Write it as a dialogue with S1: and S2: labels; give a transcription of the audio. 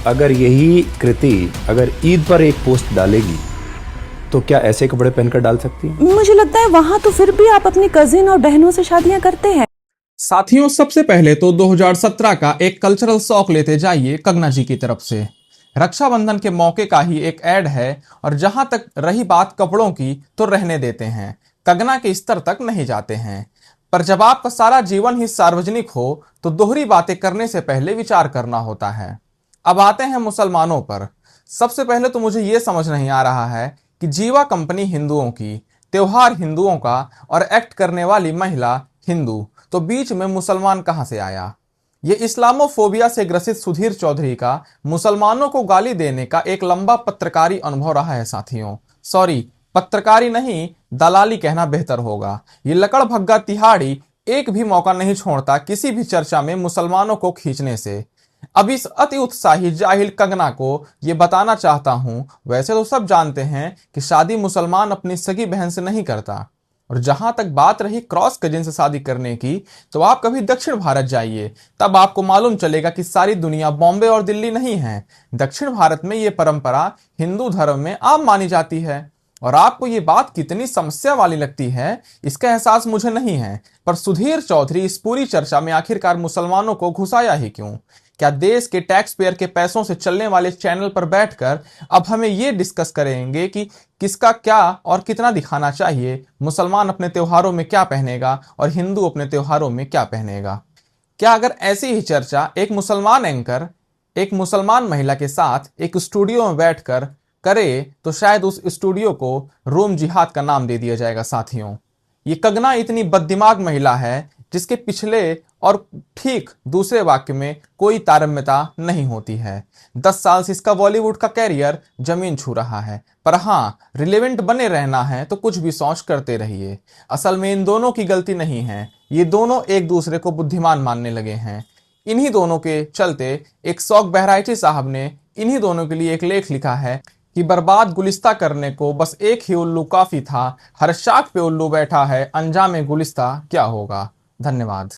S1: अगर यही कृति अगर ईद पर एक पोस्ट डालेगी तो क्या ऐसे कपड़े पहनकर डाल सकती है?
S2: मुझे लगता है वहां तो फिर भी आप अपनी कजिन और बहनों से शादियां करते हैं।
S3: साथियों, सबसे पहले तो 2017 का एक कल्चरल शॉक लेते जाइए कंगना जी की तरफ से। रक्षाबंधन के मौके का ही एक ऐड है, और जहां तक रही बात कपड़ों की तो रहने देते हैं, कंगना के स्तर तक नहीं जाते हैं। पर जब आपका सारा जीवन ही सार्वजनिक हो तो दोहरी बातें करने से पहले विचार करना होता है। अब आते हैं मुसलमानों पर। सबसे पहले तो मुझे यह समझ नहीं आ रहा है कि जीवा कंपनी हिंदुओं की, त्योहार हिंदुओं का और एक्ट करने वाली महिला हिंदू, तो बीच में मुसलमान कहां से आया? ये इस्लामोफोबिया से ग्रसित सुधीर चौधरी का मुसलमानों को गाली देने का एक लंबा पत्रकारी अनुभव रहा है साथियों। सॉरी, पत्रकारी नहीं, दलाली कहना बेहतर होगा। ये लकड़ भग्गा तिहाड़ी एक भी मौका नहीं छोड़ता किसी भी चर्चा में मुसलमानों को खींचने से। अब इस अति उत्साही जाहिल कंगना को ये बताना चाहता हूं, वैसे तो सब जानते हैं कि शादी मुसलमान अपनी सगी बहन से नहीं करता। और जहां तक बात रही क्रॉस कजिन से शादी करने की, तो आप कभी दक्षिण भारत जाइए, तब आपको मालूम चलेगा कि सारी दुनिया बॉम्बे और दिल्ली नहीं है। दक्षिण भारत में ये परंपरा हिंदू धर्म में आम मानी जाती है। और आपको ये बात कितनी समस्या वाली लगती है, इसका एहसास मुझे नहीं है। पर सुधीर चौधरी इस पूरी चर्चा में आखिरकार मुसलमानों को घुसाया ही क्यों? क्या देश के टैक्स पेयर के पैसों से चलने वाले चैनल पर बैठकर अब हमें यह डिस्कस करेंगे कि किसका क्या और कितना दिखाना चाहिए? मुसलमान अपने त्योहारों में क्या पहनेगा और हिंदू अपने त्योहारों में क्या पहनेगा? क्या अगर ऐसी ही चर्चा एक मुसलमान एंकर एक मुसलमान महिला के साथ एक स्टूडियो में बैठकर करे, तो शायद उस स्टूडियो को रोम जिहाद का नाम दे दिया जाएगा साथियों। ये कंगना इतनी बददिमाग महिला है जिसके पिछले और ठीक दूसरे वाक्य में कोई तारतम्यता नहीं होती है। 10 साल से इसका बॉलीवुड का कैरियर जमीन छू रहा है। पर हाँ, रिलेवेंट बने रहना है तो कुछ भी सोच करते रहिए। असल में इन दोनों की गलती नहीं है, ये दोनों एक दूसरे को बुद्धिमान मानने लगे हैं। इन्हीं दोनों के चलते एक शौक बहराइची साहब ने इन्हीं दोनों के लिए एक लेख लिखा है कि बर्बाद गुलिस्ता करने को बस एक ही उल्लू काफी था, हर शाख पे उल्लू बैठा है, अंजाम गुलिस्ता क्या होगा। धन्यवाद।